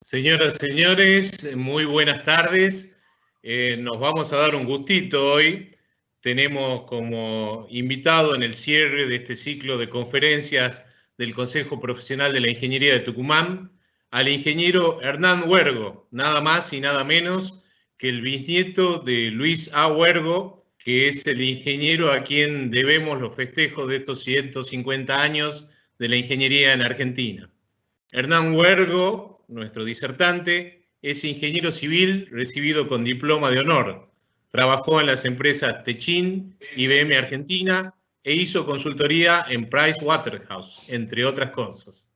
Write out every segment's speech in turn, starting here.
Señoras y señores, muy buenas tardes. Nos vamos a dar un gustito hoy. Tenemos como invitado en el cierre de este ciclo de conferencias del Consejo Profesional de la Ingeniería de Tucumán al ingeniero Hernán Huergo, nada más y nada menos que el bisnieto de Luis A. Huergo, que es el ingeniero a quien debemos los festejos de estos 150 años de la ingeniería en Argentina. Hernán Huergo, nuestro disertante, es ingeniero civil recibido con diploma de honor. Trabajó en las empresas Techin, IBM Argentina e hizo consultoría en Pricewaterhouse, entre otras cosas.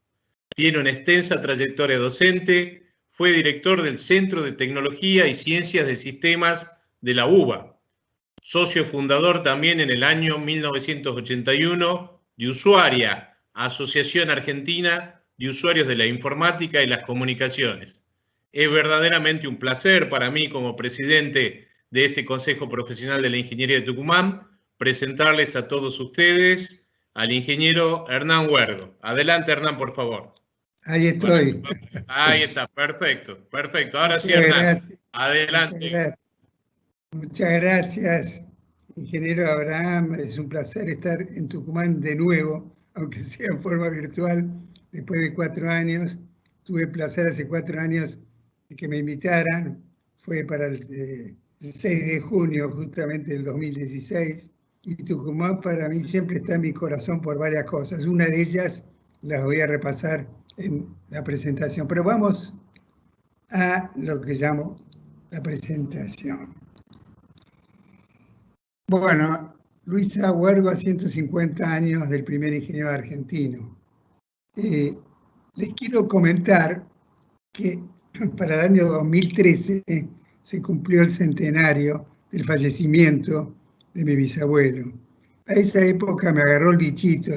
Tiene una extensa trayectoria docente, fue director del Centro de Tecnología y Ciencias de Sistemas de la UBA, socio fundador también en el año 1981 de Usuaria, Asociación Argentina de Usuarios de la Informática y las Comunicaciones. Es verdaderamente un placer para mí como presidente de este Consejo Profesional de la Ingeniería de Tucumán presentarles a todos ustedes al ingeniero Hernán Huergo. Adelante, Hernán, por favor. Ahí estoy. Ahí está, perfecto, perfecto. Ahora sí, Muchas Hernán, gracias. adelante. Muchas gracias, ingeniero Abraham. Es un placer estar en Tucumán de nuevo, aunque sea en forma virtual, después de 4 años. Tuve el placer hace 4 años de que me invitaran. Fue para el 6 de junio, justamente del 2016. Y Tucumán para mí siempre está en mi corazón por varias cosas. Una de ellas las voy a repasar en la presentación. Pero vamos a lo que llamo la presentación. Bueno, Luis A. Huergo a 150 años del primer ingeniero argentino. Les quiero comentar que para el año 2013 se cumplió el centenario del fallecimiento de mi bisabuelo. A esa época me agarró el bichito,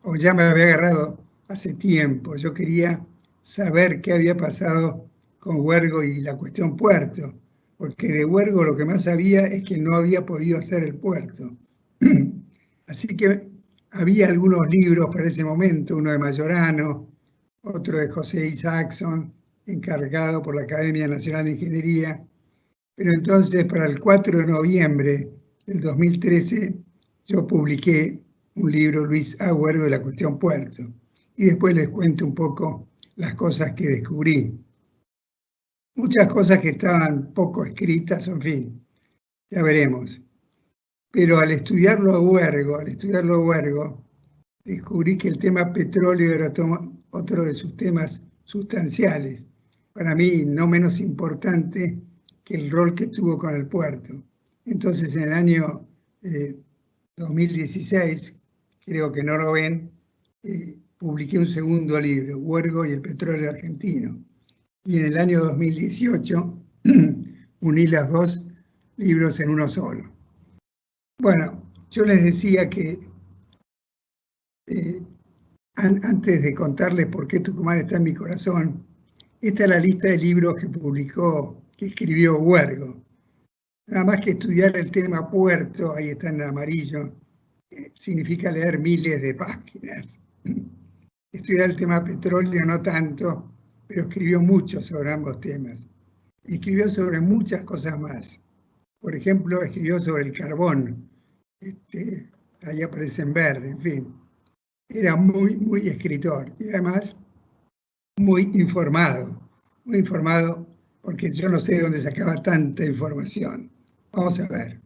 o ya me había agarrado hace tiempo. Yo quería saber qué había pasado con Huergo y la cuestión puerto, porque de Huergo lo que más sabía es que no había podido hacer el puerto. Así que había algunos libros para ese momento, uno de Majorano, otro de José Isaacson, encargado por la Academia Nacional de Ingeniería. Pero entonces, para el 4 de noviembre del 2013, yo publiqué un libro, Luis A. Huergo, de la cuestión puerto. Y después les cuento un poco las cosas que descubrí. Muchas cosas que estaban poco escritas, en fin, ya veremos. Pero al estudiarlo a Huergo, descubrí que el tema petróleo era otro de sus temas sustanciales. Para mí, no menos importante que el rol que tuvo con el puerto. Entonces, en el año 2016, creo que no lo ven, publiqué un segundo libro, Huergo y el petróleo argentino. Y en el año 2018 uní los 2 libros en uno solo. Bueno, yo les decía que antes de contarles por qué Tucumán está en mi corazón, esta es la lista de libros que escribió Huergo. Nada más que estudiar el tema puerto, ahí está en amarillo, significa leer miles de páginas. Estudiar el tema petróleo no tanto, pero escribió mucho sobre ambos temas. Escribió sobre muchas cosas más. Por ejemplo, escribió sobre el carbón. Ahí aparece en verde, en fin. Era muy, muy escritor y además muy informado porque yo no sé de dónde sacaba tanta información. Vamos a ver.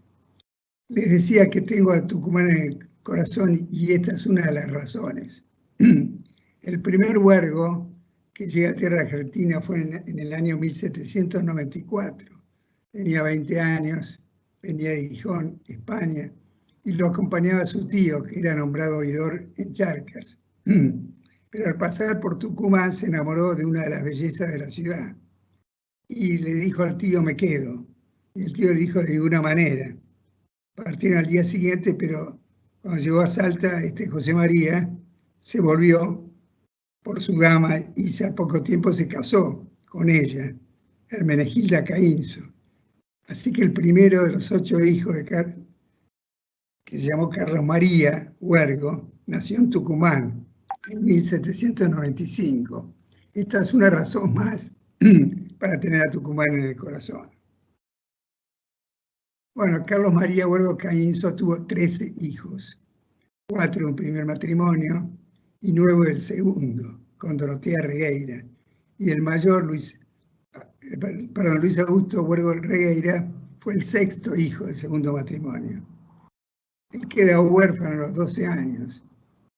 Les decía que tengo a Tucumán en el corazón y esta es una de las razones. El primer Huergo que llega a tierra argentina fue en el año 1794. Tenía 20 años, venía de Gijón, España, y lo acompañaba su tío, que era nombrado oidor en Charcas. Pero al pasar por Tucumán se enamoró de una de las bellezas de la ciudad y le dijo al tío, me quedo. Y el tío le dijo, de ninguna manera. Partieron al día siguiente, pero cuando llegó a Salta, José María se volvió por su dama y ya poco tiempo se casó con ella, Hermenegilda Caínzo. Así que el primero de los 8 hijos que se llamó Carlos María Huergo, nació en Tucumán en 1795. Esta es una razón más para tener a Tucumán en el corazón. Bueno, Carlos María Huergo Cañizo tuvo 13 hijos, 4 de un primer matrimonio y 9 del segundo, con Dorotea Regueira. Y el mayor, Luis Augusto Huergo Regueira, fue el 6º hijo del segundo matrimonio. Él queda huérfano a los 12 años.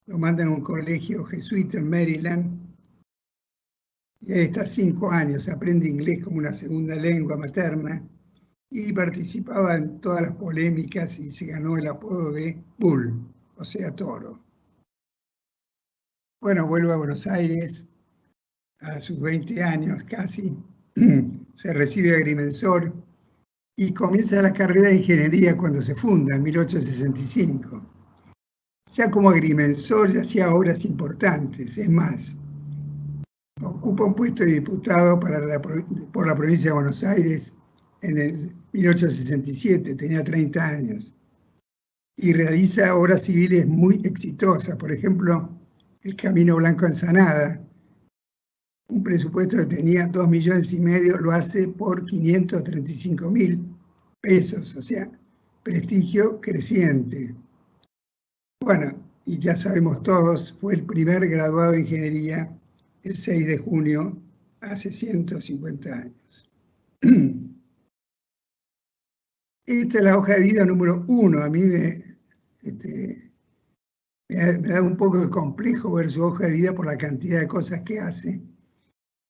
Lo mandan a un colegio jesuita en Maryland. Y ahí está 5 años, aprende inglés como una segunda lengua materna y participaba en todas las polémicas y se ganó el apodo de Bull, o sea, toro. Bueno, vuelve a Buenos Aires a sus 20 años casi, se recibe agrimensor y comienza la carrera de ingeniería cuando se funda, en 1865. Ya como agrimensor ya hacía obras importantes, es más, ocupa un puesto de diputado por la provincia de Buenos Aires en el 1867, tenía 30 años, y realiza obras civiles muy exitosas, por ejemplo, el Camino Blanco a Ensenada, un presupuesto que tenía 2,5 millones, lo hace por 535.000 pesos, o sea, prestigio creciente. Bueno, y ya sabemos todos, fue el primer graduado de ingeniería el 6 de junio, hace 150 años. Esta es la hoja de vida número 1. A mí me da un poco de complejo ver su hoja de vida por la cantidad de cosas que hace.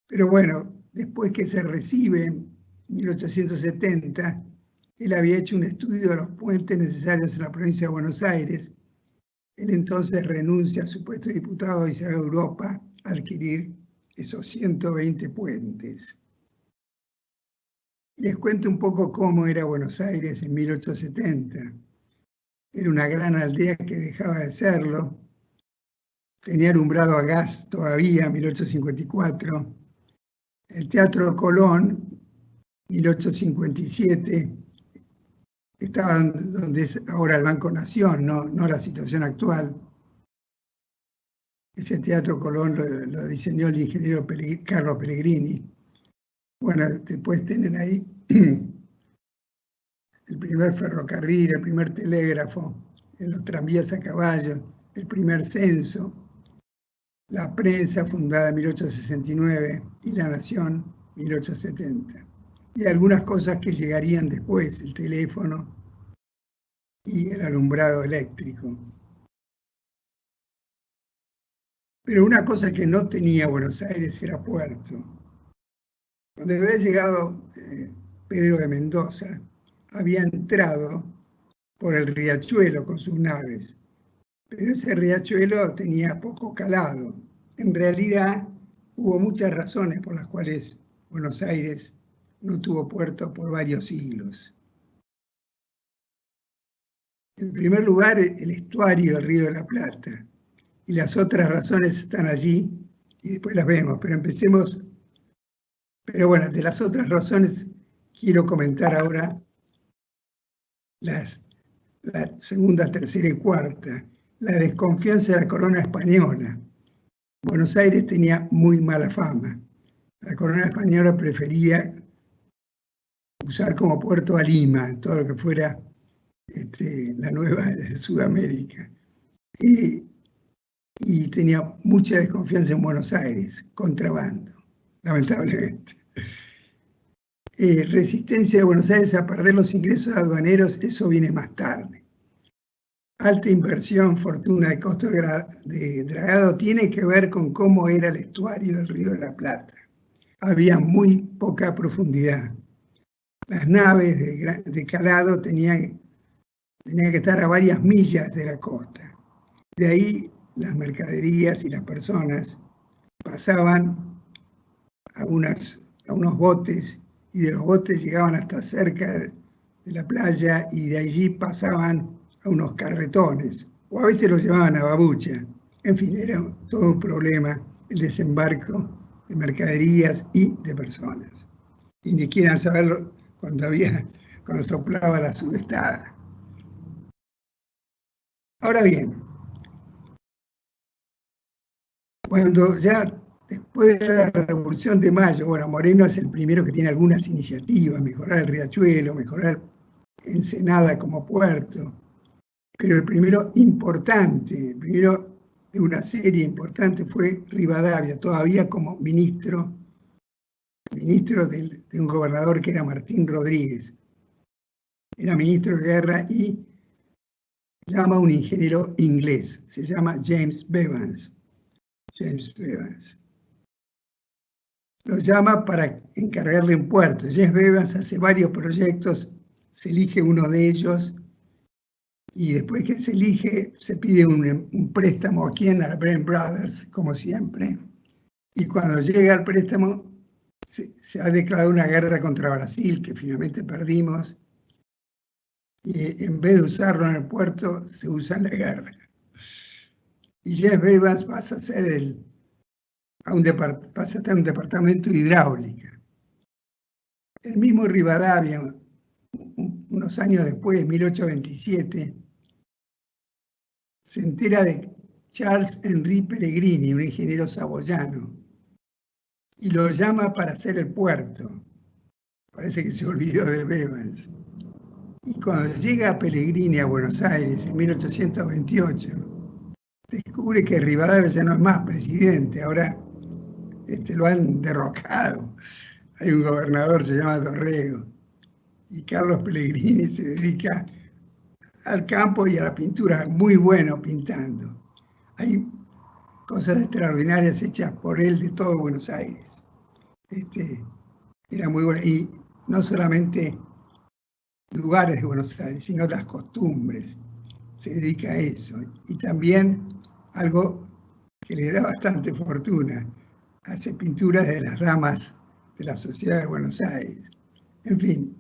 Pero bueno, después que se recibe en 1870, él había hecho un estudio de los puentes necesarios en la provincia de Buenos Aires. Él entonces renuncia a su puesto de diputado y se va a Europa a adquirir esos 120 puentes. Les cuento un poco cómo era Buenos Aires en 1870. Era una gran aldea que dejaba de serlo. Tenía alumbrado a gas todavía en 1854. El Teatro Colón, 1857, estaba donde es ahora el Banco Nación, no la situación actual. Ese Teatro Colón lo diseñó el ingeniero Carlos Pellegrini. Bueno, después tienen ahí el primer ferrocarril, el primer telégrafo, los tranvías a caballo, el primer censo, la prensa fundada en 1869 y La Nación 1870. Y algunas cosas que llegarían después, el teléfono y el alumbrado eléctrico. Pero una cosa que no tenía Buenos Aires era puerto. Cuando había llegado Pedro de Mendoza, había entrado por el riachuelo con sus naves, pero ese riachuelo tenía poco calado. En realidad hubo muchas razones por las cuales Buenos Aires no tuvo puerto por varios siglos. En primer lugar, el estuario del Río de la Plata, y las otras razones están allí y después las vemos, pero empecemos. Pero bueno, de las otras razones quiero comentar ahora la segunda, tercera y cuarta. La desconfianza de la corona española. Buenos Aires tenía muy mala fama. La corona española prefería usar como puerto a Lima, todo lo que fuera la nueva Sudamérica. Y tenía mucha desconfianza en Buenos Aires, contrabando, lamentablemente. Resistencia de Buenos Aires a perder los ingresos aduaneros, eso viene más tarde. Alta inversión, fortuna de costo de dragado, tiene que ver con cómo era el estuario del Río de la Plata. Había muy poca profundidad. Las naves de calado tenían que estar a varias millas de la costa. De ahí las mercaderías y las personas pasaban a unos botes y de los botes llegaban hasta cerca de la playa y de allí pasaban a unos carretones o a veces los llevaban a babucha. En fin, era todo un problema el desembarco de mercaderías y de personas. Y ni quieran saberlo cuando soplaba la sudestada. Ahora bien, cuando ya después de la Revolución de Mayo, bueno, Moreno es el primero que tiene algunas iniciativas, mejorar el Riachuelo, mejorar Ensenada como puerto, pero el primero importante, el primero de una serie importante fue Rivadavia, todavía como ministro de un gobernador que era Martín Rodríguez. Era ministro de guerra y llama a un ingeniero inglés, se llama James Bevans. James Bevans. Lo llama para encargarle un puerto. James Bevans hace varios proyectos, se elige uno de ellos y después que se elige se pide un préstamo a quien, a la Brennan Brothers, como siempre. Y cuando llega el préstamo se ha declarado una guerra contra Brasil, que finalmente perdimos, y en vez de usarlo en el puerto, se usa en la guerra. Y James Bevans pasa a ser pasa a tener un departamento de hidráulica. El mismo Rivadavia, unos años después, en 1827, se entera de Charles Henry Pellegrini, un ingeniero saboyano, y lo llama para hacer el puerto. Parece que se olvidó de Bevans. Y cuando llega Pellegrini a Buenos Aires en 1828, descubre que Rivadavia ya no es más presidente, ahora lo han derrocado. Hay un gobernador, se llama Dorrego, y Carlos Pellegrini se dedica al campo y a la pintura, muy bueno pintando. Hay cosas extraordinarias hechas por él de todo Buenos Aires. Era muy bueno, y no solamente lugares de Buenos Aires, sino las costumbres, se dedica a eso. Y también algo que le da bastante fortuna, hace pinturas de las damas de la sociedad de Buenos Aires. En fin,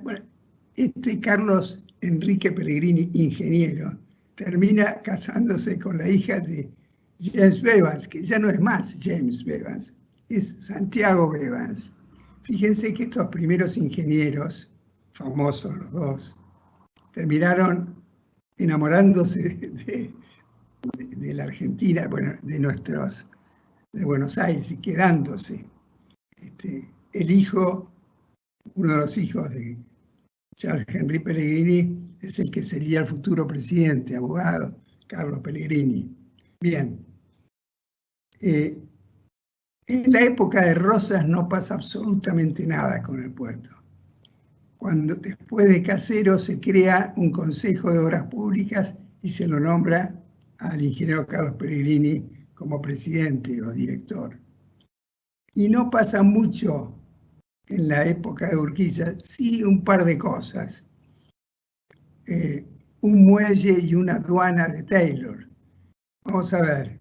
bueno, Carlos Enrique Pellegrini, ingeniero, termina casándose con la hija de James Bevans, que ya no es más James Bevans, es Santiago Bevans. Fíjense que estos primeros ingenieros, famosos los dos, terminaron enamorándose de la Argentina, bueno, de Buenos Aires y quedándose. El hijo, uno de los hijos de Charles Henry Pellegrini, es el que sería el futuro presidente, abogado, Carlos Pellegrini. Bien. En la época de Rosas no pasa absolutamente nada con el puerto. Después de Casero se crea un Consejo de Obras Públicas y se lo nombra al ingeniero Carlos Pellegrini como presidente o director. Y no pasa mucho en la época de Urquiza, sí un par de cosas. Un muelle y una aduana de Taylor. Vamos a ver.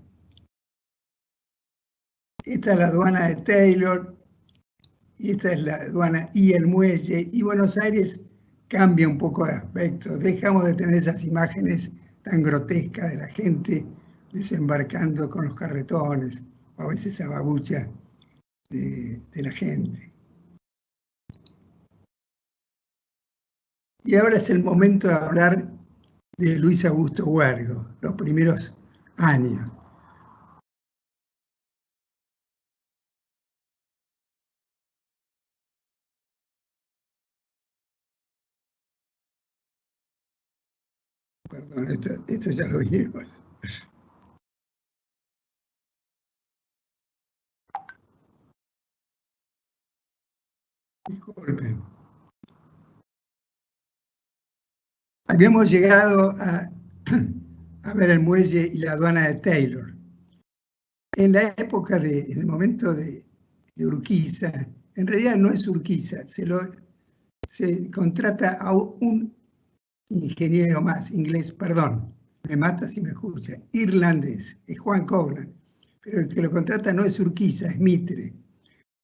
Esta es la aduana de Taylor, y esta es la aduana y el muelle, y Buenos Aires cambia un poco de aspecto. Dejamos de tener esas imágenes tan grotescas de la gente desembarcando con los carretones, o a veces esa babucha de la gente. Y ahora es el momento de hablar de Luis Augusto Huergo, los primeros años. Perdón, esto ya lo vimos. Disculpen. Habíamos llegado a ver el muelle y la aduana de Taylor. En la época en el momento de Urquiza, en realidad no es Urquiza, se contrata a un ingeniero más, inglés, perdón, me mata si me escucha, irlandés, es Juan Coughlan, pero el que lo contrata no es Urquiza, es Mitre,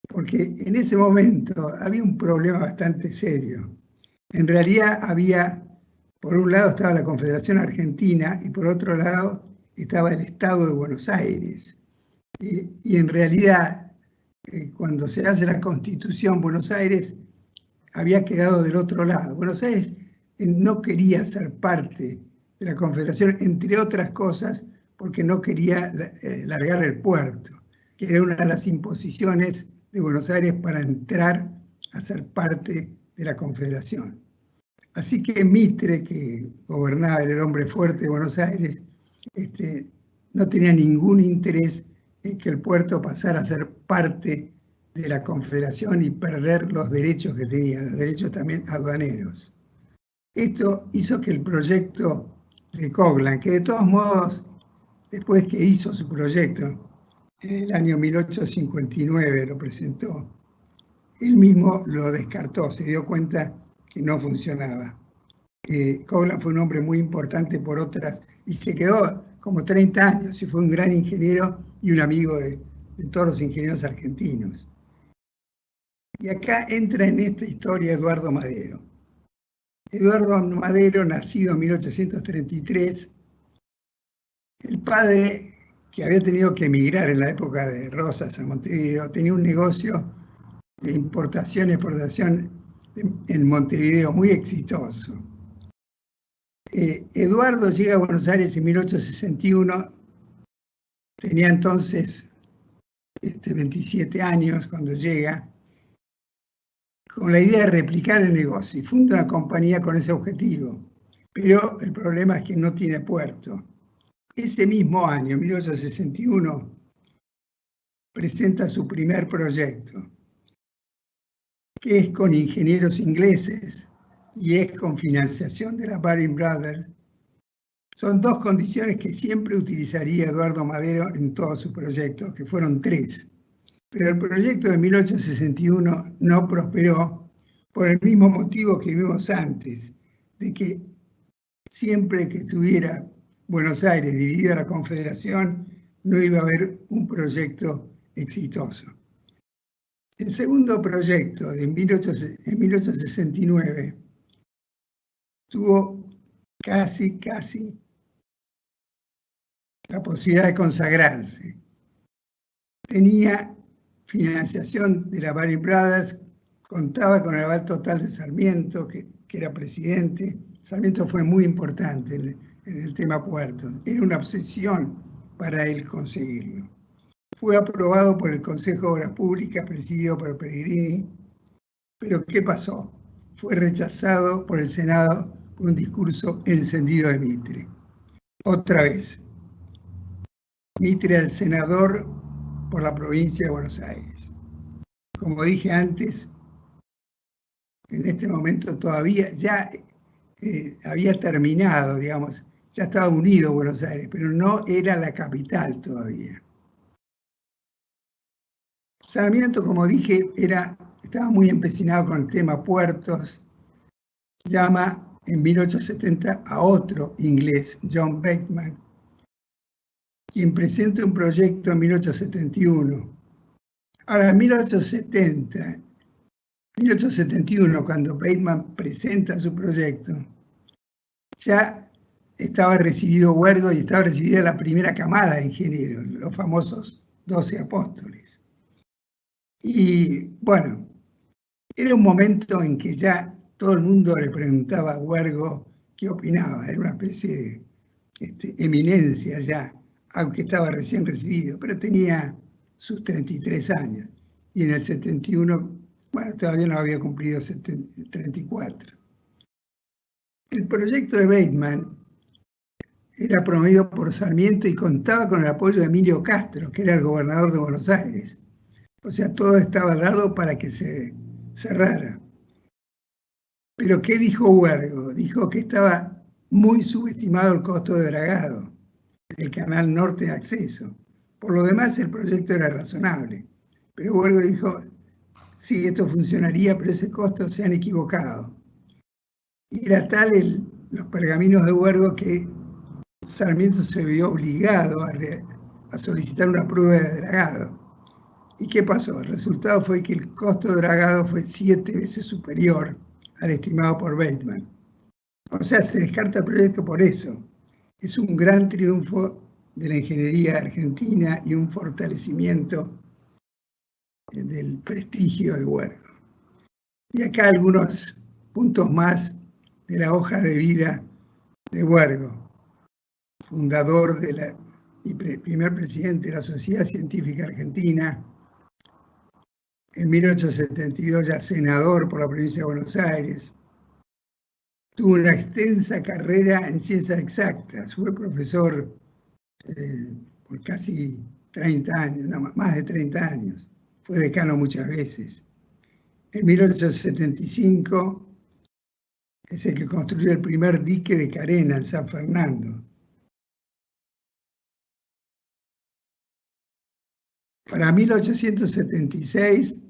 porque en ese momento había un problema bastante serio. En realidad por un lado estaba la Confederación Argentina y por otro lado estaba el Estado de Buenos Aires. Y en realidad, cuando se hace la Constitución, Buenos Aires había quedado del otro lado. Buenos Aires no quería ser parte de la Confederación, entre otras cosas, porque no quería largar el puerto. que era una de las imposiciones de Buenos Aires para entrar a ser parte de la Confederación. Así que Mitre, que gobernaba, era el hombre fuerte de Buenos Aires, no tenía ningún interés en que el puerto pasara a ser parte de la Confederación y perder los derechos que tenía, los derechos también aduaneros. Esto hizo que el proyecto de Coglan, que de todos modos, después que hizo su proyecto, en el año 1859 lo presentó, él mismo lo descartó, se dio cuenta que no funcionaba. Coglan fue un hombre muy importante por otras, y se quedó como 30 años, y fue un gran ingeniero y un amigo de todos los ingenieros argentinos. Y acá entra en esta historia Eduardo Madero. Eduardo Madero, nacido en 1833, el padre, que había tenido que emigrar en la época de Rosas a Montevideo, tenía un negocio de importación y exportación en Montevideo muy exitoso. Eduardo llega a Buenos Aires en 1861, tenía entonces 27 años cuando llega, con la idea de replicar el negocio, y funda una compañía con ese objetivo. Pero el problema es que no tiene puerto. Ese mismo año, 1861, presenta su primer proyecto, que es con ingenieros ingleses y es con financiación de la Baring Brothers. Son dos condiciones que siempre utilizaría Eduardo Madero en todos sus proyectos, que fueron tres. Pero el proyecto de 1861 no prosperó por el mismo motivo que vimos antes, de que siempre que estuviera Buenos Aires dividida la Confederación, no iba a haber un proyecto exitoso. El segundo proyecto en 1869 tuvo casi la posibilidad de consagrarse. Tenía financiación de la Baring Brothers, contaba con el aval total de Sarmiento, que era presidente. Sarmiento fue muy importante en el tema puertos. Era una obsesión para él conseguirlo. Fue aprobado por el Consejo de Obras Públicas, presidido por Pellegrini, pero ¿qué pasó? Fue rechazado por el Senado por un discurso encendido de Mitre. Otra vez, Mitre el senador por la provincia de Buenos Aires. Como dije antes, en este momento todavía ya había terminado, digamos, ya estaba unido Buenos Aires, pero no era la capital todavía. Sarmiento, como dije, estaba muy empecinado con el tema puertos. Llama en 1870 a otro inglés, John Bateman, quien presenta un proyecto en 1871. Ahora, en 1871, cuando Bateman presenta su proyecto, ya estaba recibido Huergo y estaba recibida la primera camada de ingenieros, los famosos 12 apóstoles. Y bueno, era un momento en que ya todo el mundo le preguntaba a Huergo qué opinaba, era una especie de eminencia ya, aunque estaba recién recibido, pero tenía sus 33 años, y en el 71, bueno, todavía no había cumplido 34. El proyecto de Bateman era promovido por Sarmiento y contaba con el apoyo de Emilio Castro, que era el gobernador de Buenos Aires. O sea, todo estaba dado para que se cerrara. Pero ¿qué dijo Huergo? Dijo que estaba muy subestimado el costo de dragado del canal norte de acceso. Por lo demás, el proyecto era razonable. Pero Huergo dijo, sí, esto funcionaría, pero ese costo se han equivocado. Y era tal los pergaminos de Huergo que Sarmiento se vio obligado a solicitar una prueba de dragado. ¿Y qué pasó? El resultado fue que el costo de dragado fue 7 veces superior al estimado por Bateman. O sea, se descarta el proyecto por eso. Es un gran triunfo de la ingeniería argentina y un fortalecimiento del prestigio de Huergo. Y acá algunos puntos más de la hoja de vida de Huergo, fundador de y primer presidente de la Sociedad Científica Argentina. En 1872 ya senador por la provincia de Buenos Aires. Tuvo una extensa carrera en ciencias exactas. Fue profesor por casi 30 años, no, más de 30 años. Fue decano muchas veces. En 1875 es el que construyó el primer dique de carena en San Fernando. Para 1876,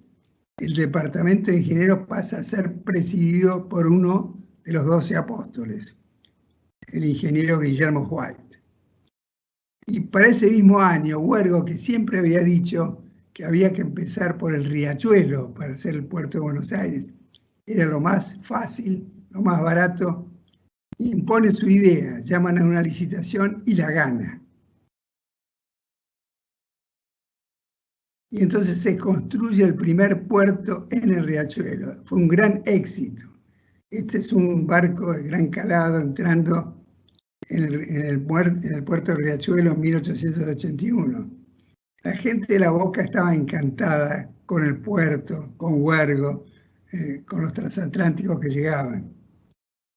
el Departamento de Ingenieros pasa a ser presidido por uno de los 12 apóstoles, el ingeniero Guillermo White. Y para ese mismo año, Huergo, que siempre había dicho que había que empezar por el Riachuelo para hacer el puerto de Buenos Aires, era lo más fácil, lo más barato, impone su idea, llaman a una licitación y la gana. Y entonces se construye el primer puerto en el Riachuelo. Fue un gran éxito. Este es un barco de gran calado entrando en el puerto de Riachuelo en 1881. La gente de La Boca estaba encantada con el puerto, con Huergo, con los transatlánticos que llegaban.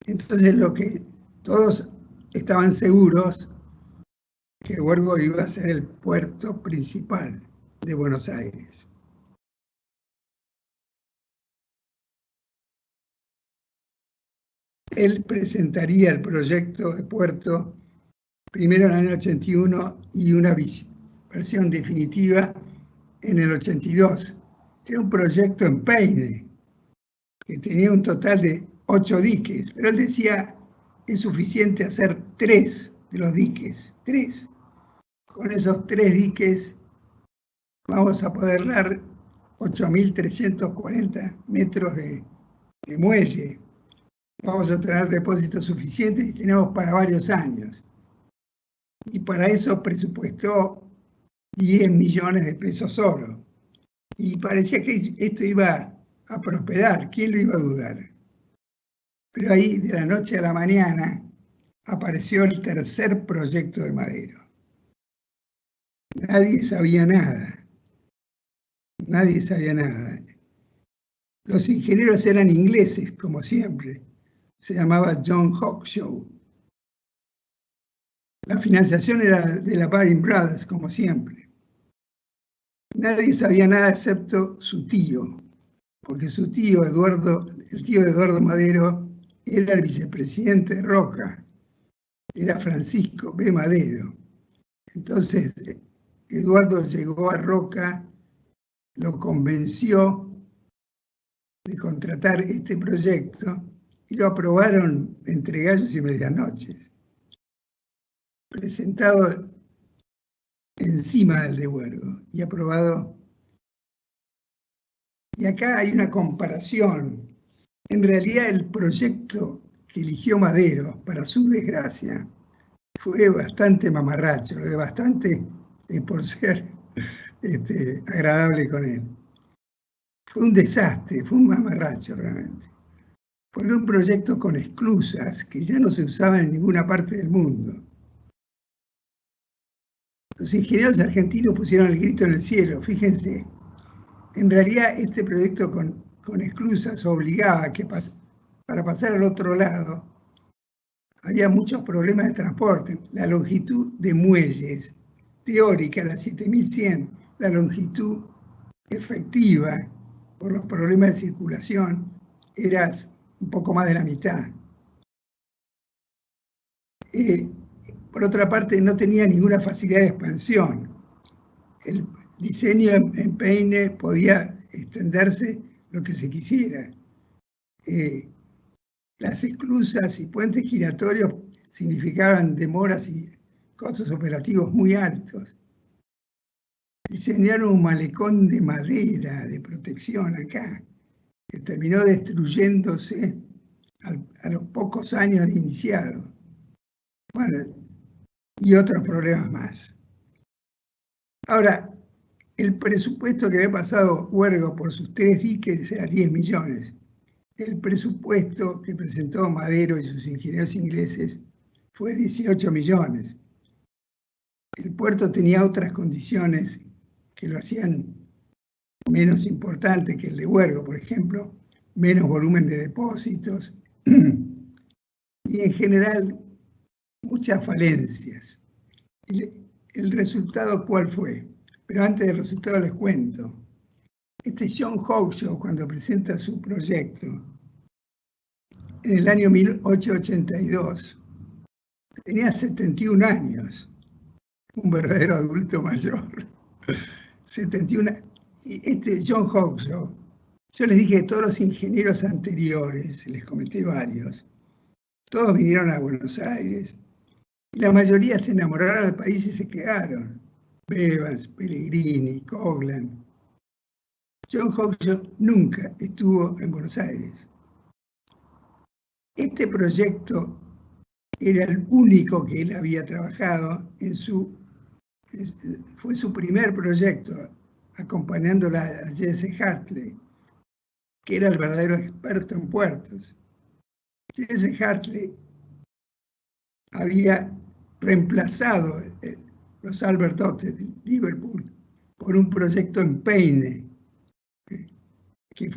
Entonces todos estaban seguros que Huergo iba a ser el puerto principal de Buenos Aires. Él presentaría el proyecto de puerto primero en el año 81 y una versión definitiva en el 82. Era un proyecto en Peine, que tenía un total de 8 diques, pero él decía, es suficiente hacer 3 de los diques, 3. Con esos 3 diques vamos a poder dar 8.340 metros de muelle. Vamos a tener depósitos suficientes y tenemos para varios años. Y para eso presupuestó 10 millones de pesos oro. Y parecía que esto iba a prosperar, ¿quién lo iba a dudar? Pero ahí, de la noche a la mañana, apareció el tercer proyecto de Madero. Nadie sabía nada. Nadie sabía nada. Los ingenieros eran ingleses, como siempre. Se llamaba John Hawkshaw. La financiación era de la Baring Brothers, como siempre. Nadie sabía nada excepto su tío, porque su tío, el tío de Eduardo Madero, era el vicepresidente de Roca, era Francisco B. Madero. Entonces, Eduardo llegó a Roca, lo convenció de contratar este proyecto y lo aprobaron entre gallos y medianoches, presentado encima del de Huergo y aprobado. Y acá hay una comparación. En realidad el proyecto que eligió Madero, para su desgracia, fue bastante mamarracho, lo de bastante por ser agradable con él. Fue un desastre, fue un mamarracho realmente. Fue un proyecto con esclusas que ya no se usaban en ninguna parte del mundo. Los ingenieros argentinos pusieron el grito en el cielo, fíjense. En realidad este proyecto con esclusas obligaba que para pasar al otro lado había muchos problemas de transporte. La longitud de muelles teórica era 7.100, la longitud efectiva por los problemas de circulación era un poco más de la mitad. Por otra parte, no tenía ninguna facilidad de expansión. El diseño en Peine podía extenderse lo que se quisiera. Las esclusas y puentes giratorios significaban demoras y costos operativos muy altos. Diseñaron un malecón de madera de protección acá, que terminó destruyéndose a los pocos años de iniciado. Bueno, y otros problemas más. Ahora, el presupuesto que había pasado Huergo por sus 3 diques era 10 millones. El presupuesto que presentó Madero y sus ingenieros ingleses fue 18 millones. El puerto tenía otras condiciones que lo hacían menos importante que el de Huergo, por ejemplo, menos volumen de depósitos y en general muchas falencias. ¿El resultado cuál fue? Pero antes del resultado les cuento. Este John Haukshaw, cuando presenta su proyecto, en el año 1882, tenía 71 años, un verdadero adulto mayor. 71. Y este John Haukshaw, yo les dije que todos los ingenieros anteriores, les comenté varios, todos vinieron a Buenos Aires, y la mayoría se enamoraron del país y se quedaron. Bevans, Pellegrini, Coglan. John Haukshaw nunca estuvo en Buenos Aires. Este proyecto era el único que él había trabajado fue su primer proyecto, acompañándola a Jesse Hartley, que era el verdadero experto en puertos. Jesse Hartley había reemplazado los Albert Docks de Liverpool por un proyecto en Peine, que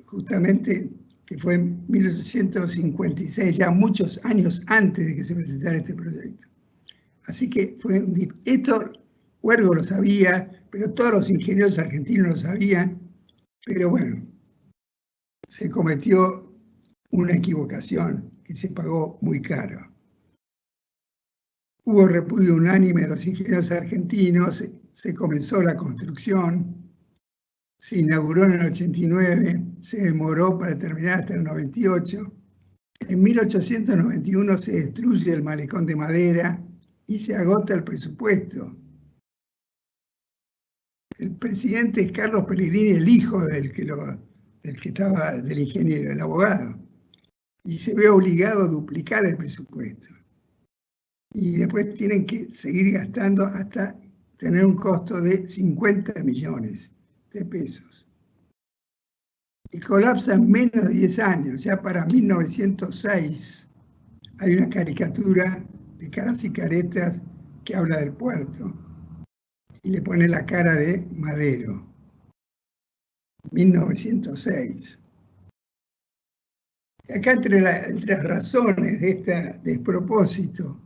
justamente que fue en 1856, ya muchos años antes de que se presentara este proyecto. Así que esto Huergo lo sabía, pero todos los ingenieros argentinos lo sabían, pero bueno, se cometió una equivocación que se pagó muy caro. Hubo repudio unánime de los ingenieros argentinos, se comenzó la construcción, se inauguró en el 89, se demoró para terminar hasta el 98. En 1891 se destruye el malecón de madera y se agota el presupuesto. El presidente es Carlos Pellegrini, el hijo del ingeniero, el abogado, y se ve obligado a duplicar el presupuesto. Y después tienen que seguir gastando hasta tener un costo de 50 millones de pesos. Y colapsa en menos de 10 años, ya para 1906 hay una caricatura de Caras y Caretas que habla del puerto y le pone la cara de Madero. 1906. Y acá entre las razones de este despropósito,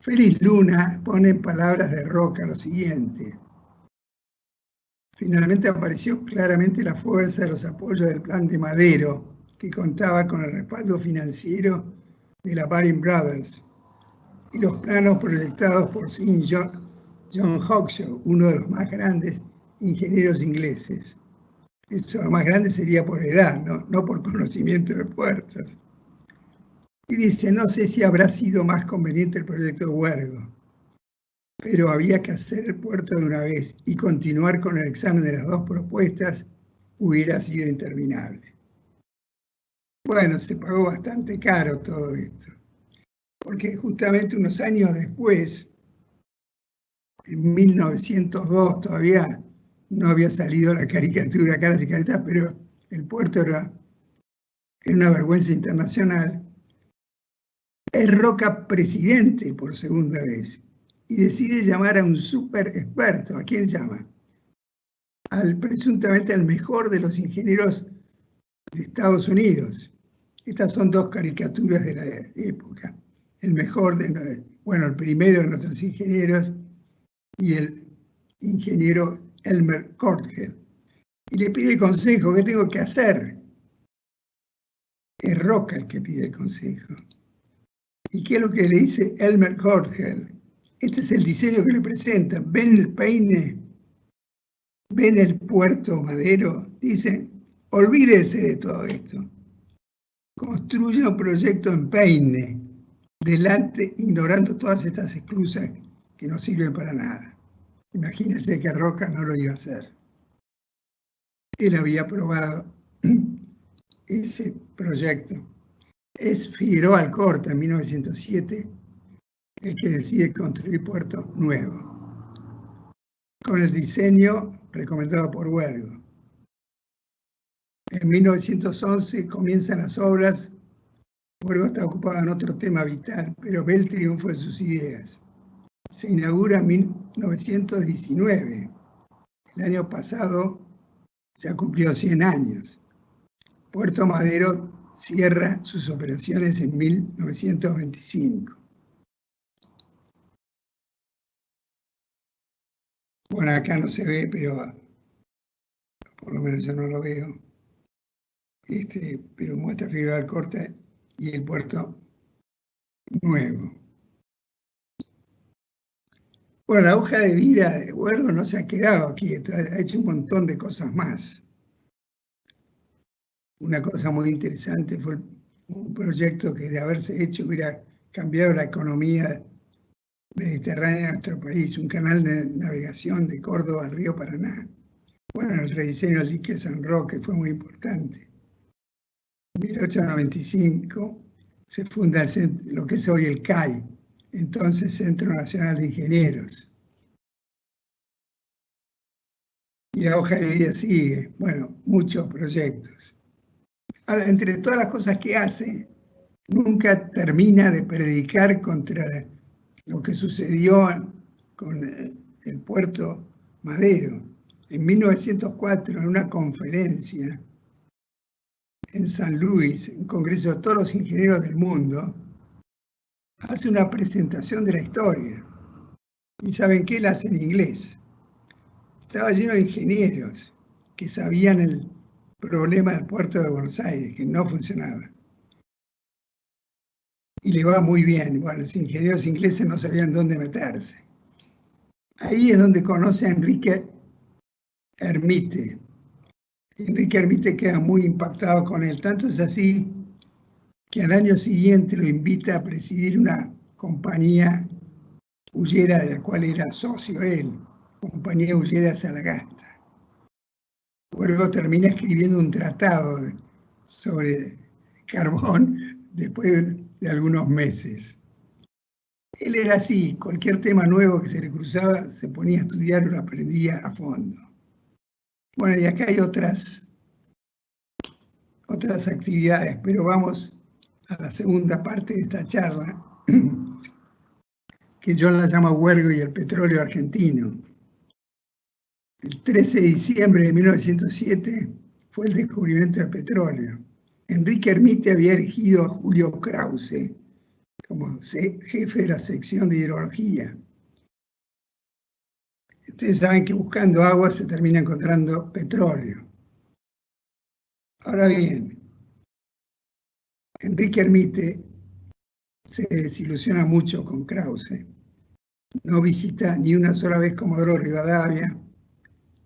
Félix Luna pone en palabras de Roca lo siguiente: finalmente apareció claramente la fuerza de los apoyos del plan de Madero, que contaba con el respaldo financiero de la Baring Brothers, y los planos proyectados por Sir John Haukshaw, uno de los más grandes ingenieros ingleses. Eso, lo más grande sería por edad, no por conocimiento de puertos. Y dice, no sé si habrá sido más conveniente el proyecto de Huergo, pero había que hacer el puerto de una vez y continuar con el examen de las dos propuestas hubiera sido interminable. Bueno, se pagó bastante caro todo esto, porque justamente unos años después, en 1902, todavía no había salido la caricatura Caras y Caretas, pero el puerto era una vergüenza internacional. Es Roca presidente por segunda vez y decide llamar a un súper experto. ¿A quién llama? Presuntamente al mejor de los ingenieros de Estados Unidos. Estas son dos caricaturas de la época. El mejor el primero de nuestros ingenieros y el ingeniero Elmer Kortgel. Y le pide consejo, ¿qué tengo que hacer? Es Roca el que pide el consejo. ¿Y qué es lo que le dice Elmer Kortgel? Este es el diseño que le presenta. ¿Ven el peine? ¿Ven el puerto Madero? Dice, olvídese de todo esto. Construya un proyecto en Peine, delante, ignorando todas estas esclusas que no sirven para nada. Imagínense que Roca no lo iba a hacer. Él había aprobado ese proyecto. Es Figueroa Alcorta, en 1907, el que decide construir Puerto Nuevo, con el diseño recomendado por Huergo. En 1911 comienzan las obras Huergo está ocupado en otro tema vital, pero ve el triunfo de sus ideas. Se inaugura en 1919. El año pasado ya cumplió 100 años. Puerto Madero cierra sus operaciones en 1925. Bueno, acá no se ve, pero por lo menos yo no lo veo. Pero muestra Figueroa Alcorta y el puerto nuevo. Bueno, la hoja de vida de Huergo no se ha quedado quieto, ha hecho un montón de cosas más. Una cosa muy interesante fue un proyecto que de haberse hecho hubiera cambiado la economía mediterránea de nuestro país, un canal de navegación de Córdoba al río Paraná. Bueno, el rediseño del dique San Roque fue muy importante. En 1895 se funda lo que es hoy el CAI, entonces Centro Nacional de Ingenieros. Y la hoja de vida sigue, bueno, muchos proyectos. Ahora, entre todas las cosas que hace, nunca termina de predicar contra lo que sucedió con el puerto Madero. En 1904, en una conferencia en San Luis, un congreso de todos los ingenieros del mundo, hace una presentación de la historia. ¿Y saben qué? La hace en inglés. Estaba lleno de ingenieros que sabían el problema del puerto de Buenos Aires, que no funcionaba. Y le va muy bien. Bueno, los ingenieros ingleses no sabían dónde meterse. Ahí es donde conoce a Enrique Hermite. Enrique Hermite queda muy impactado con él. Tanto es así que al año siguiente lo invita a presidir una compañía hullera de la cual era socio él, Compañía Hullera Salagasta. Huergo termina escribiendo un tratado sobre carbón después de algunos meses. Él era así, cualquier tema nuevo que se le cruzaba se ponía a estudiar o lo aprendía a fondo. Bueno, y acá hay otras actividades, pero vamos a la segunda parte de esta charla, que yo la llamo Huergo y el petróleo argentino. El 13 de diciembre de 1907 fue el descubrimiento del petróleo. Enrique Hermite había elegido a Julio Krause como jefe de la sección de hidrología. Ustedes saben que buscando agua se termina encontrando petróleo. Ahora bien, Enrique Hermite se desilusiona mucho con Krause. No visita ni una sola vez Comodoro Rivadavia.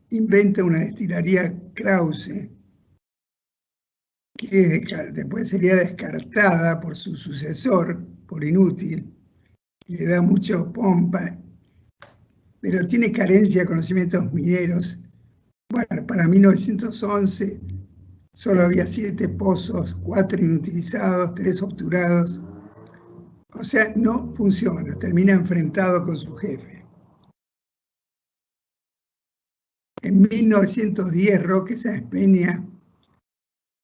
Inventa una destilería Krause, que después sería descartada por su sucesor, por inútil, y le da mucho pompa, pero tiene carencia de conocimientos mineros. Bueno, para 1911 solo había 7 pozos, 4 inutilizados, 3 obturados. O sea, no funciona, termina enfrentado con su jefe. En 1910 Roque Sáenz Peña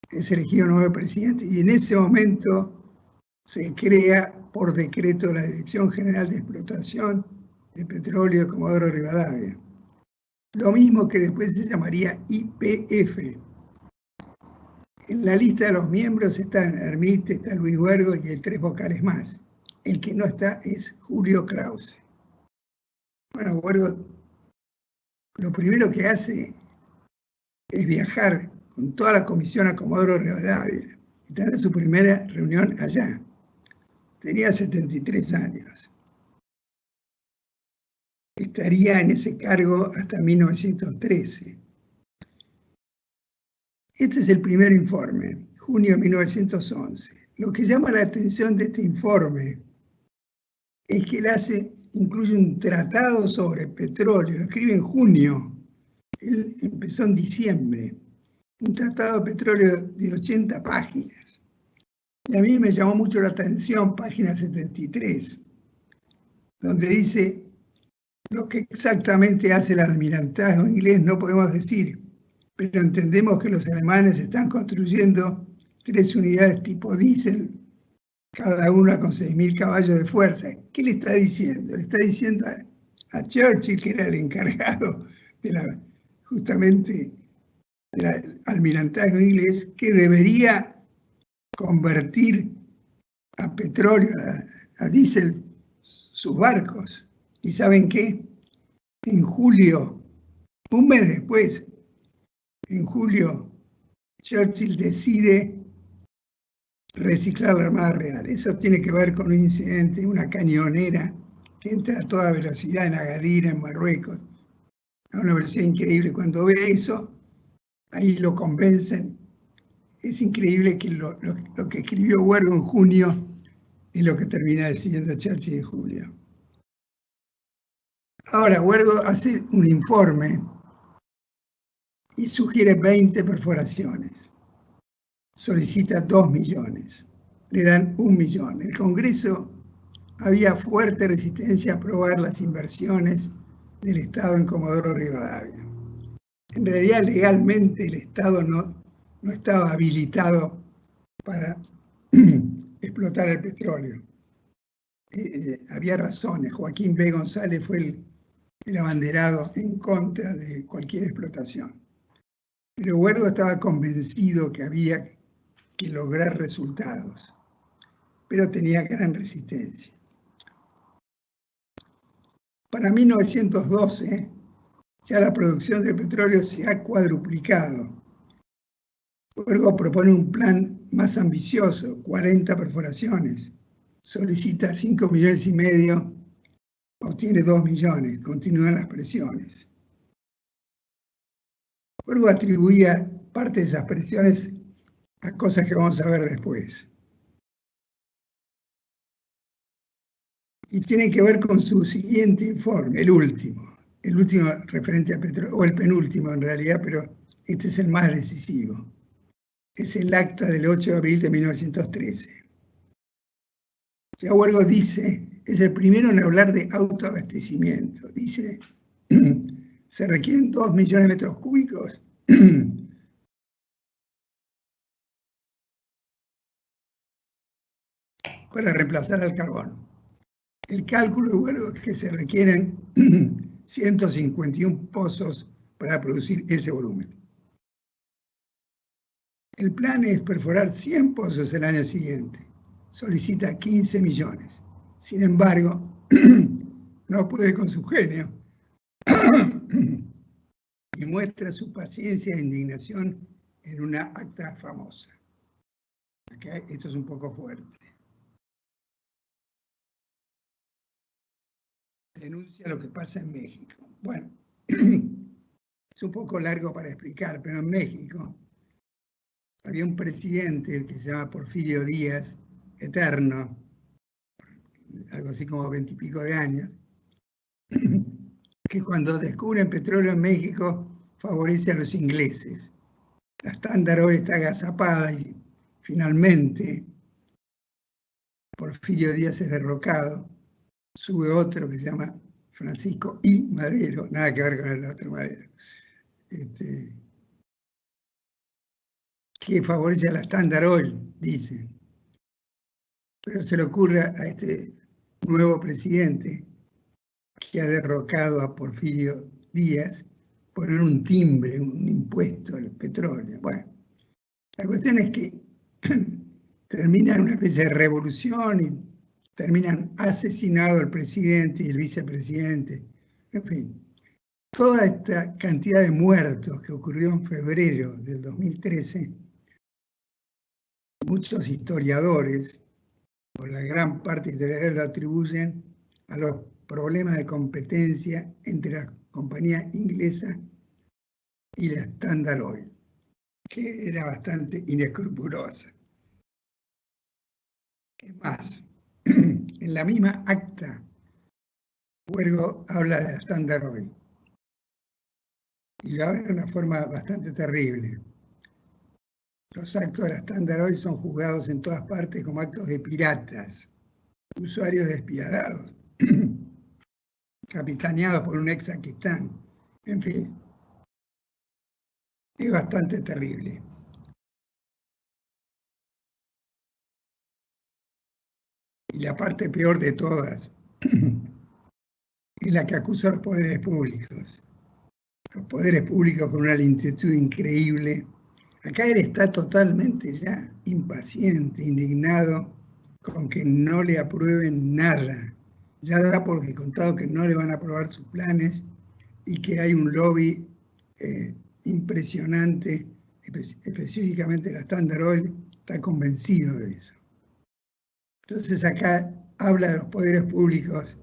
es elegido nuevo presidente y en ese momento se crea por decreto la Dirección General de Explotación de Petróleo de Comodoro Rivadavia. Lo mismo que después se llamaría YPF. En la lista de los miembros están Hermite, está Luis Huergo y hay 3 vocales más. El que no está es Julio Krause. Bueno, Huergo lo primero que hace es viajar con toda la comisión a Comodoro Rivadavia y tener su primera reunión allá. Tenía 73 años. Estaría en ese cargo hasta 1913. Este es el primer informe, junio de 1911. Lo que llama la atención de este informe es que él incluye un tratado sobre petróleo, lo escribe en junio, él empezó en diciembre, un tratado de petróleo de 80 páginas. Y a mí me llamó mucho la atención, página 73, donde dice: lo que exactamente hace el almirantazgo inglés no podemos decir, pero entendemos que los alemanes están construyendo 3 unidades tipo diésel cada una con 6.000 caballos de fuerza. ¿Qué le está diciendo? Le está diciendo a Churchill, que era el encargado de justamente del almirantazgo inglés, que debería convertir a petróleo, a diésel, sus barcos. ¿Y saben qué? En julio, un mes después, en julio, Churchill decide reciclar la Armada Real. Eso tiene que ver con un incidente, una cañonera que entra a toda velocidad en Agadir, en Marruecos. A una velocidad increíble. Cuando ve eso, ahí lo convencen. Es increíble que lo que escribió Huergo en junio es lo que termina decidiendo Churchill en julio. Ahora, Huergo hace un informe y sugiere 20 perforaciones. Solicita 2 millones. Le dan 1 millón. El Congreso había fuerte resistencia a aprobar las inversiones del Estado en Comodoro Rivadavia. En realidad, legalmente, el Estado no estaba habilitado para explotar el petróleo. Había razones. Joaquín B. González fue el abanderado en contra de cualquier explotación. Pero Huergo estaba convencido que había que lograr resultados, pero tenía gran resistencia. Para 1912, ya la producción de petróleo se ha cuadruplicado. Huergo propone un plan más ambicioso, 40 perforaciones. Solicita 5,5 millones, obtiene 2 millones, continúan las presiones. Huergo atribuía parte de esas presiones a cosas que vamos a ver después. Y tiene que ver con su siguiente informe, el último referente a petróleo, o el penúltimo en realidad, pero este es el más decisivo. Es el acta del 8 de abril de 1913. Ya Huergo dice, es el primero en hablar de autoabastecimiento. Dice, se requieren 2 millones de metros cúbicos para reemplazar al carbón. El cálculo de Huergo es que se requieren 151 pozos para producir ese volumen. El plan es perforar 100 pozos el año siguiente. Solicita 15 millones. Sin embargo, no puede con su genio y muestra su paciencia e indignación en una acta famosa. Acá esto es un poco fuerte. Denuncia lo que pasa en México. Bueno, es un poco largo para explicar, pero en México había un presidente, el que se llama Porfirio Díaz, eterno, algo así como 20 y pico de años, que cuando descubren petróleo en México favorece a los ingleses. La Standard Oil está agazapada y finalmente Porfirio Díaz es derrocado. Sube otro que se llama Francisco I. Madero, nada que ver con el otro Madero, que favorece a la Standard Oil, dicen. Pero se le ocurre a este nuevo presidente que ha derrocado a Porfirio Díaz poner un timbre, un impuesto al petróleo. Bueno, la cuestión es que terminan una especie de revolución y terminan asesinado el presidente y el vicepresidente. En fin, toda esta cantidad de muertos que ocurrió en febrero del 2013, muchos historiadores, o la gran parte de historiadores, lo atribuyen a los problemas de competencia entre la compañía inglesa y la Standard Oil, que era bastante inescrupulosa. Es más, en la misma acta, Huergo habla de la Standard Oil, y lo habla de una forma bastante terrible. Los actos de la Standard Oil son juzgados en todas partes como actos de piratas, usuarios despiadados, capitaneados por un ex Aquistán. En fin, es bastante terrible. Y la parte peor de todas es la que acusa a los poderes públicos. Los poderes públicos con una lentitud increíble. Acá él está totalmente ya impaciente, indignado con que no le aprueben nada. Ya da por descontado que no le van a aprobar sus planes y que hay un lobby impresionante, específicamente la Standard Oil, está convencido de eso. Entonces acá habla de los poderes públicos.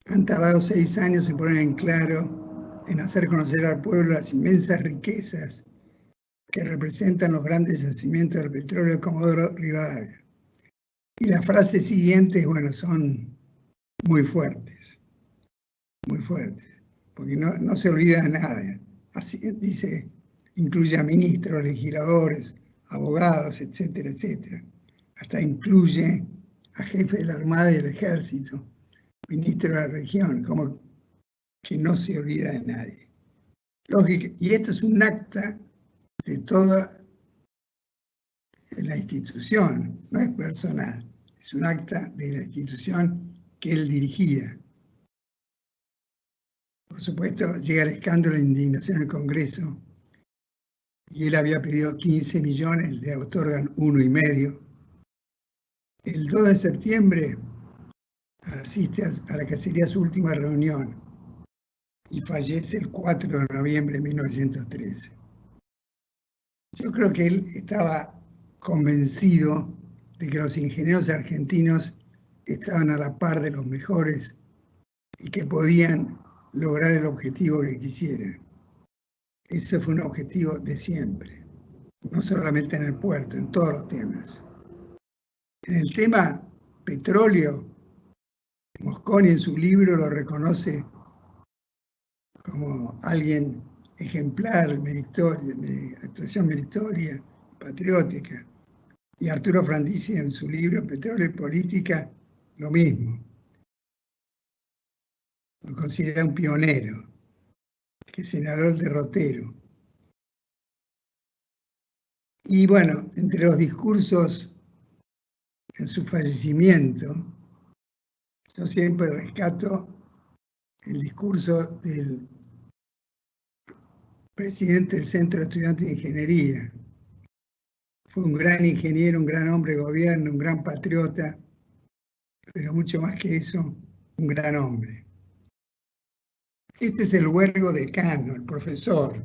Han tardado 6 años en poner en claro, en hacer conocer al pueblo las inmensas riquezas que representan los grandes yacimientos del petróleo de Comodoro Rivadavia. Y las frases siguientes, bueno, son muy fuertes, porque no se olvida de nada. Así dice, incluye a ministros, legisladores, abogados, etcétera, etcétera. Hasta incluye a jefe de la Armada y del Ejército, ministro de la región, como que no se olvida de nadie. Lógico, y esto es un acta de toda la institución, no es personal, es un acta de la institución que él dirigía. Por supuesto, llega el escándalo de indignación en el Congreso y él había pedido 15 millones, le otorgan 1,5. El 2 de septiembre asiste a la que sería su última reunión y fallece el 4 de noviembre de 1913. Yo creo que él estaba convencido de que los ingenieros argentinos estaban a la par de los mejores y que podían lograr el objetivo que quisieran. Ese fue un objetivo de siempre, no solamente en el puerto, en todos los temas. En el tema petróleo, Mosconi en su libro lo reconoce como alguien ejemplar, meritorio, de actuación meritoria, patriótica. Y Arturo Frondizi en su libro Petróleo y Política, lo mismo. Lo considera un pionero, que señaló el derrotero. Y bueno, entre los discursos en su fallecimiento, yo siempre rescato el discurso del presidente del Centro de Estudiantes de Ingeniería. Fue un gran ingeniero, un gran hombre de gobierno, un gran patriota, pero mucho más que eso, un gran hombre. Este es el huergo decano, el profesor.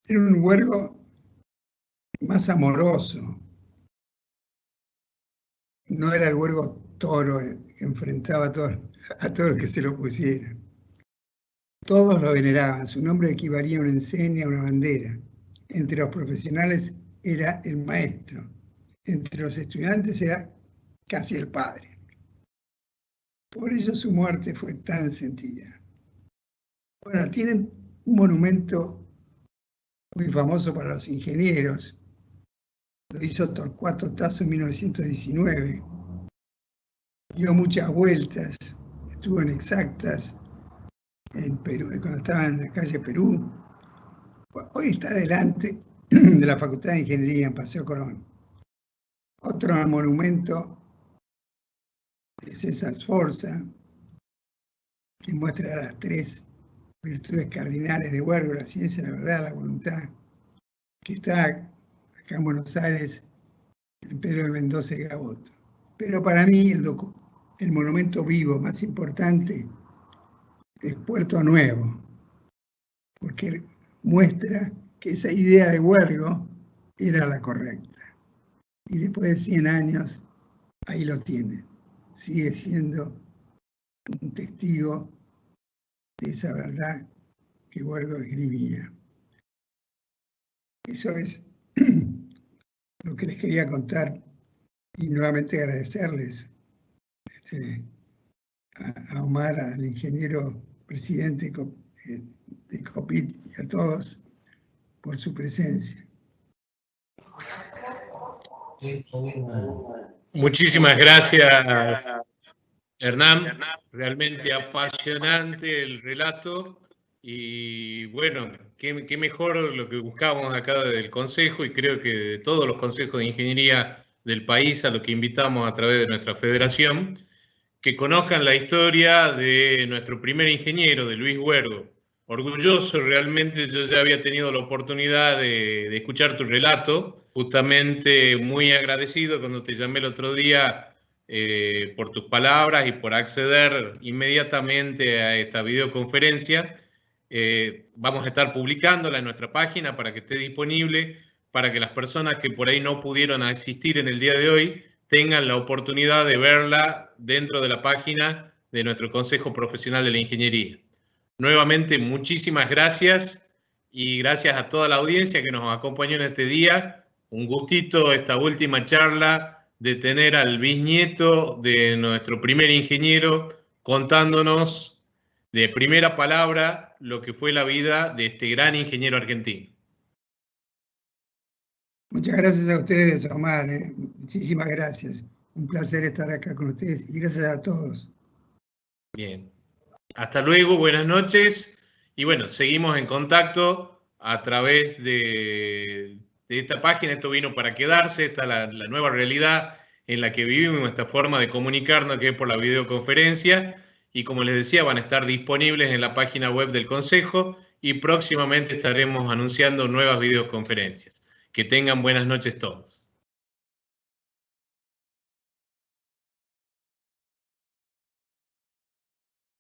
Era un huergo más amoroso. No era el huergo toro que enfrentaba a todos los que se lo pusieran. Todos lo veneraban, su nombre equivalía a una enseña, a una bandera. Entre los profesionales era el maestro, entre los estudiantes era casi el padre. Por ello su muerte fue tan sentida. Bueno, tienen un monumento muy famoso para los ingenieros, lo hizo Torcuato Tasso en 1919, dio muchas vueltas, estuvo en Exactas, en Perú, cuando estaba en la calle Perú. Hoy está delante de la Facultad de Ingeniería en Paseo Colón. Otro monumento de César Sforza, que muestra las 3 virtudes cardinales de Huergo: la ciencia, la verdad, la voluntad, que está acá en Buenos Aires, en Pedro de Mendoza y Gaboto. Pero para mí el monumento vivo más importante es Puerto Nuevo, porque muestra que esa idea de Huergo era la correcta. Y después de 100 años, ahí lo tiene. Sigue siendo un testigo de esa verdad que Huergo escribía. Eso es lo que les quería contar y nuevamente agradecerles a Omar, al ingeniero presidente de COPIT y a todos por su presencia. Muchísimas gracias, Hernán. Realmente apasionante el relato. Y bueno, qué mejor lo que buscamos acá del Consejo, y creo que de todos los consejos de ingeniería del país, a los que invitamos a través de nuestra federación, que conozcan la historia de nuestro primer ingeniero, de Luis Huergo. Orgulloso realmente, yo ya había tenido la oportunidad de escuchar tu relato, justamente muy agradecido cuando te llamé el otro día por tus palabras y por acceder inmediatamente a esta videoconferencia. Vamos a estar publicándola en nuestra página para que esté disponible, para que las personas que por ahí no pudieron asistir en el día de hoy tengan la oportunidad de verla dentro de la página de nuestro Consejo Profesional de la Ingeniería. Nuevamente, muchísimas gracias y gracias a toda la audiencia que nos acompañó en este día. Un gustito esta última charla de tener al bisnieto de nuestro primer ingeniero contándonos de primera palabra lo que fue la vida de este gran ingeniero argentino. Muchas gracias a ustedes, Omar. Muchísimas gracias. Un placer estar acá con ustedes y gracias a todos. Bien. Hasta luego, buenas noches. Y bueno, seguimos en contacto a través de esta página. Esto vino para quedarse, esta es la nueva realidad en la que vivimos, esta forma de comunicarnos que es por la videoconferencia. Y como les decía, van a estar disponibles en la página web del Consejo y próximamente estaremos anunciando nuevas videoconferencias. Que tengan buenas noches todos.